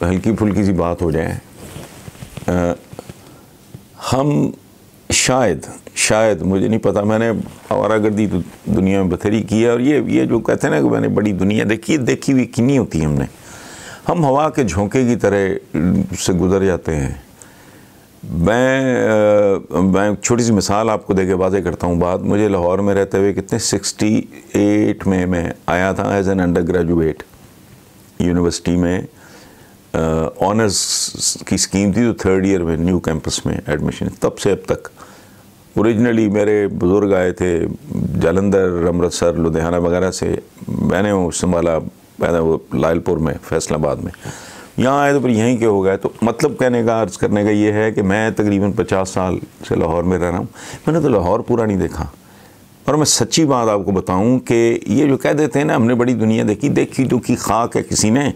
हल्की फुल्की सी बात हो जाए। हम शायद मुझे नहीं पता, मैंने आवारागर्दी तो दुनिया में बथेरी की है, और ये जो कहते हैं ना कि मैंने बड़ी दुनिया देखी हुई की नहीं होती हमने। हम हवा के झोंके की तरह से गुजर जाते हैं। मैं छोटी सी मिसाल आपको देके वाज़ेह करता हूँ बात। मुझे लाहौर में रहते हुए कितने 68 में मैं आया था as an undergraduate university में। ऑनर्स की स्कीम थी, तो 3rd ईयर में न्यू कैंपस में एडमिशन। तब से अब तक ओरिजिनली मेरे बुज़ुर्ग आए थे जालंधर, अमृतसर, लुधियाना वगैरह से। मैंने वो संभाला पैदा वो लायलपुर में, फैसलाबाद में। यहाँ आए तो फिर यहीं के हो गए। तो मतलब कहने का, अर्ज़ करने का ये है कि मैं तकरीबन 50 साल से लाहौर में रह रहा हूँ। मैंने तो लाहौर पूरा नहीं देखा। और मैं सच्ची बात आपको बताऊँ कि ये जो कह देते हैं ना हमने बड़ी दुनिया देखी दुखी खाक है किसी ने,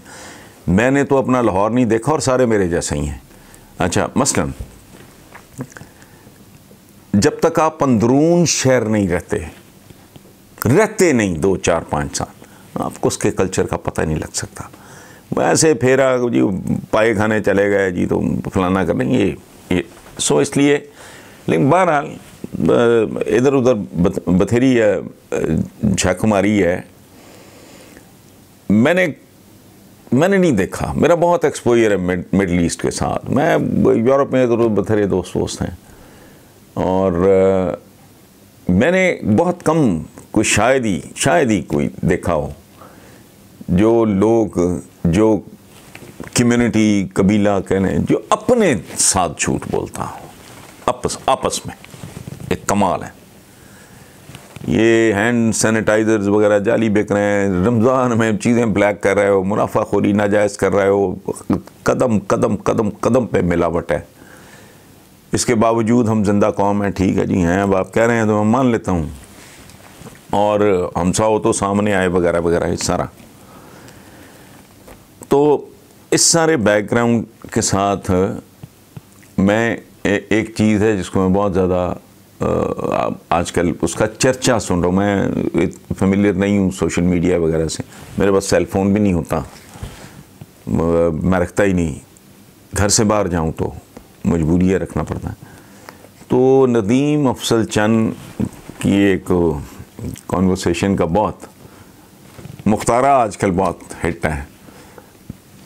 मैंने तो अपना लाहौर नहीं देखा और सारे मेरे जैसे ही हैं। अच्छा, मसलन जब तक आप अंदरून शहर नहीं रहते नहीं 2, 4, 5 साल, आपको उसके कल्चर का पता नहीं लग सकता। वैसे फेरा जी पाए खाने चले गए जी तो फलाना कर लेंगे ये सो इसलिए। लेकिन बहरहाल इधर उधर बथेरी झक मारी है। मैंने नहीं देखा, मेरा बहुत एक्सपोजर है मिडल ईस्ट के साथ। मैं यूरोप में तो बथेरे दोस्त हैं, और मैंने बहुत कम कोई शायद ही कोई देखा हो जो लोग, जो कम्युनिटी, कबीला कहने, जो अपने साथ झूठ बोलता हो आपस में। एक कमाल है। ये हैंड सैनिटाइजर्स वगैरह जाली बिक रहे हैं, रमज़ान में चीज़ें ब्लैक कर रहे हो, मुनाफाखोरी नाजायज़ कर रहे हो, कदम पे मिलावट है। इसके बावजूद हम जिंदा कौम हैं, ठीक है जी हैं, अब आप कह रहे हैं तो मैं मान लेता हूँ। और हमसा हो तो सामने आए वगैरह वगैरह इस सारा। तो इस सारे बैकग्राउंड के साथ मैं एक चीज़ है जिसको मैं बहुत ज़्यादा आजकल उसका चर्चा सुन रहा हूँ। मैं फेमिलियर नहीं हूँ सोशल मीडिया वगैरह से, मेरे पास सेल फ़ोन भी नहीं होता, मैं रखता ही नहीं। घर से बाहर जाऊँ तो मजबूरी है, रखना पड़ता है। तो नदीम अफजल चंद की एक कॉन्वर्सेशन का बहुत मुख्तारा आजकल बहुत हिट है,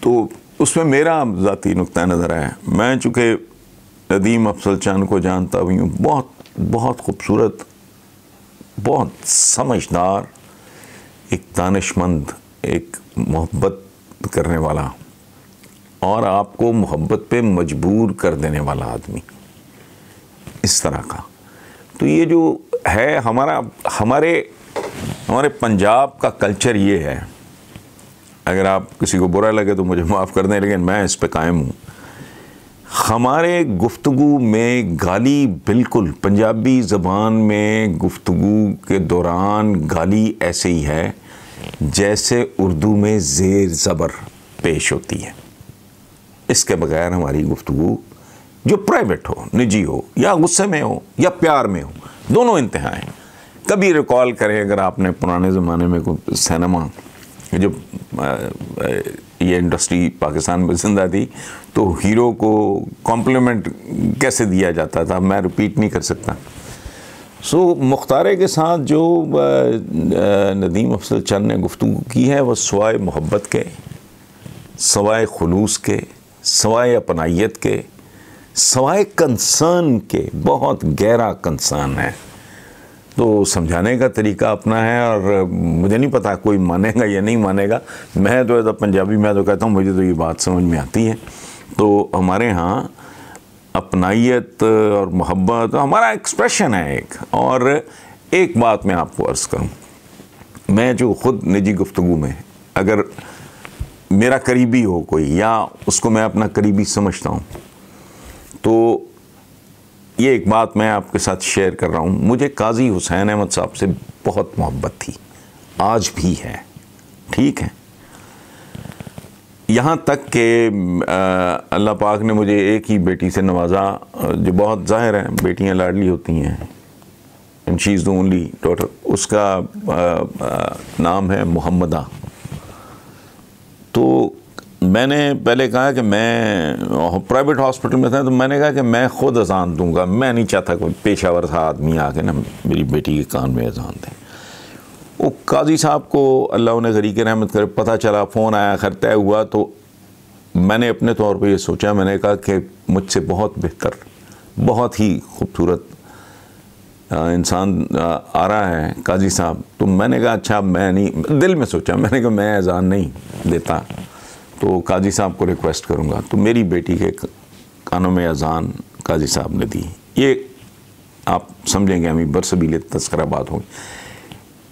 तो उसमें मेरा ज़ाती नुक्ता नज़र है। मैं चूँकि नदीम अफजल चंद को जानता भी हूँ, बहुत खूबसूरत, बहुत समझदार, एक दानिशमंद, एक मोहब्बत करने वाला और आपको मोहब्बत पे मजबूर कर देने वाला आदमी, इस तरह का। तो ये जो है हमारे पंजाब का कल्चर ये है। अगर आप किसी को बुरा लगे तो मुझे माफ़ कर दें, लेकिन मैं इस पे कायम हूँ। हमारे गुफ्तगू में गाली, बिल्कुल पंजाबी ज़बान में गुफ्तगू के दौरान गाली ऐसे ही है जैसे उर्दू में ज़ेर ज़बर पेश होती है। इसके बगैर हमारी गुफ्तगू जो प्राइवेट हो, निजी हो, या गुस्से में हो या प्यार में हो, दोनों इंतहाएं। कभी रिकॉल करें अगर आपने पुराने ज़माने में कोई सिनेमा, जो ये इंडस्ट्री पाकिस्तान में जिंदा थी, तो हीरो को कॉम्प्लीमेंट कैसे दिया जाता था, मैं रिपीट नहीं कर सकता। सो मुख्तारे के साथ जो नदीम अफजल चंद ने गुफ्तगू की है, वह सवाए मोहब्बत के, सवाए खुलूस के, सवाए अपनाइयत के, सवाए कंसर्न के, बहुत गहरा कंसर्न है। तो समझाने का तरीका अपना है, और मुझे नहीं पता कोई मानेगा या नहीं मानेगा। मैं तो एज अ पंजाबी मैं तो कहता हूँ मुझे तो ये बात समझ में आती है। तो हमारे यहाँ अपनाइयत और मोहब्बत हमारा एक्सप्रेशन है एक। और एक बात मैं आपको अर्ज़ करूँ, मैं जो ख़ुद निजी गुफ्तगू में अगर मेरा करीबी हो कोई, या उसको मैं अपना करीबी समझता हूँ, तो ये एक बात मैं आपके साथ शेयर कर रहा हूँ। मुझे काजी हुसैन अहमद साहब से बहुत मोहब्बत थी, आज भी है, ठीक है। यहाँ तक कि अल्लाह पाक ने मुझे एक ही बेटी से नवाजा, जो बहुत ज़ाहिर है बेटियाँ लाडली होती हैं, and she is the only daughter. उसका नाम है मोहम्मदा। तो मैंने पहले कहा कि मैं प्राइवेट हॉस्पिटल में था, तो मैंने कहा कि मैं ख़ुद अजान दूंगा, मैं नहीं चाहता कोई पेशावर सा आदमी आके ना मेरी बेटी के कान में अजान दे। वो काजी साहब को अल्लाह उन्हें गरीक रहमत करे पता चला, फ़ोन आया, खैर तय हुआ। तो मैंने अपने तौर पे ये सोचा, मैंने कहा कि मुझसे बहुत बेहतर, बहुत ही खूबसूरत इंसान आ रहा है काजी साहब। तो मैंने कहा अच्छा, मैं नहीं, दिल में सोचा, मैंने कहा मैं अजान नहीं देता तो काजी साहब को रिक्वेस्ट करूँगा। तो मेरी बेटी के कानों में अजान काजी साहब ने दी। ये आप समझेंगे हमें बरसबील तस्करा बात होगी।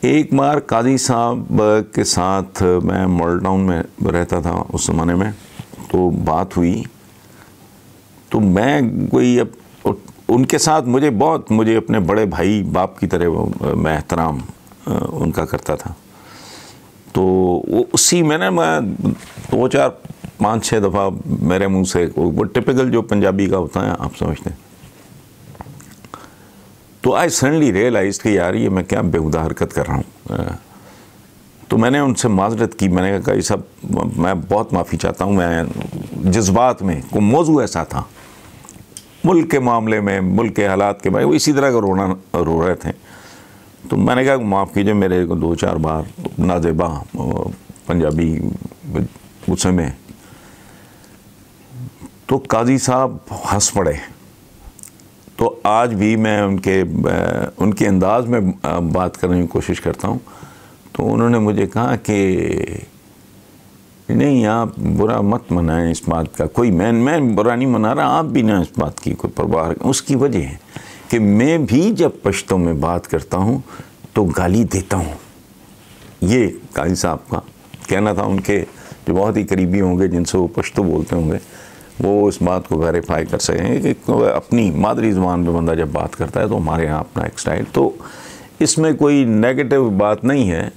एक बार काजी साहब के साथ मैं मॉडल टाउन में रहता था उस ज़माने में, तो बात हुई। तो मैं कोई अब उनके साथ मुझे अपने बड़े भाई बाप की तरह मैं एहतराम उनका करता था। तो वो उसी में ना मैं 2, 4, 5, 6 दफ़ा मेरे मुंह से वो टिपिकल जो पंजाबी का होता है, आप समझते हैं। तो आई सडनली रियलाइज कि यार ये मैं क्या बेहुदा हरकत कर रहा हूँ। तो मैंने उनसे माजरत की, मैंने कहा ये सब मैं बहुत माफ़ी चाहता हूँ, मैं जज्बात में को मौजू ऐसा था, मुल्क के मामले में, मुल्क के हालात के बारे में इसी तरह का रो रहे थे। तो मैंने कहा माफ़ कीजिए, मेरे को 2, 4 बार नाजेबा पंजाबी गुस्से में। तो काजी साहब हंस पड़े। तो आज भी मैं उनके अंदाज में बात करने की कोशिश करता हूँ। तो उन्होंने मुझे कहा कि नहीं, आप बुरा मत मनाएं इस बात का, कोई मैं बुरा नहीं मना रहा, आप भी ना इस बात की कोई परवाह। उसकी वजह है कि मैं भी जब पश्तो में बात करता हूँ तो गाली देता हूँ। ये काजी साहब का कहना था। उनके जो बहुत ही करीबी होंगे, जिनसे वो पश्तो बोलते होंगे, वो इस बात को वेरीफाई कर सकेंगे कि अपनी मादरी ज़ुबान पे बंदा जब बात करता है तो हमारे यहाँ अपना एक स्टाइल। तो इसमें कोई नेगेटिव बात नहीं है।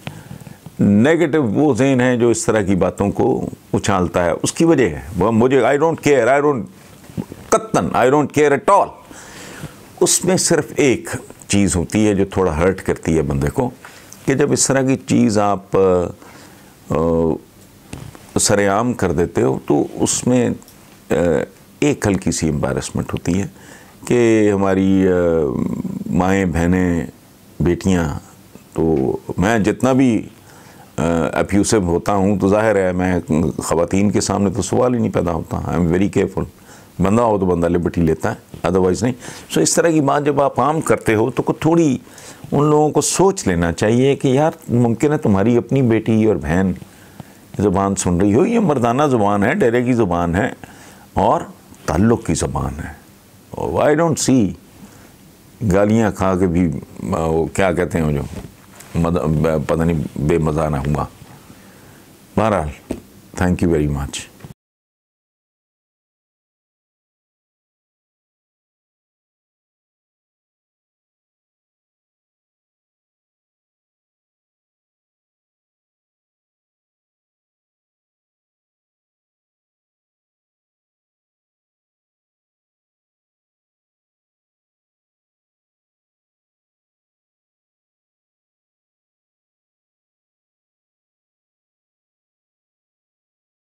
नेगेटिव वो ज़हन है जो इस तरह की बातों को उछालता है, उसकी वजह है वह मुझे I don't care at all. उसमें सिर्फ एक चीज़ होती है जो थोड़ा हर्ट करती है बंदे को, कि जब इस तरह की चीज़ आप सरेआम कर देते हो तो उसमें एक हल्की सी एम्बैरेसमेंट होती है कि हमारी माएँ, बहनें, बेटियाँ। तो मैं जितना भी अब्यूसिव होता हूँ तो जाहिर है मैं ख़वातीन के सामने तो सवाल ही नहीं पैदा होता। I am very careful. बंदा हो तो बंदा लिबर्टी लेता है, अदरवाइज़ नहीं। सो इस तरह की बात जब आप आम करते हो तो थोड़ी उन लोगों को सोच लेना चाहिए कि यार मुमकिन है तुम्हारी अपनी बेटी और बहन ज़ुबान सुन रही हो, ये मर्दाना ज़ुबान है, डेरे की ज़ुबान है और ताल्लुक़ की ज़ुबान है। और आई डोंट सी गालियाँ खा के भी वो क्या कहते हैं जो पता नहीं बेमज़ा ना हुआ। बहरहाल, थैंक यू वेरी मच।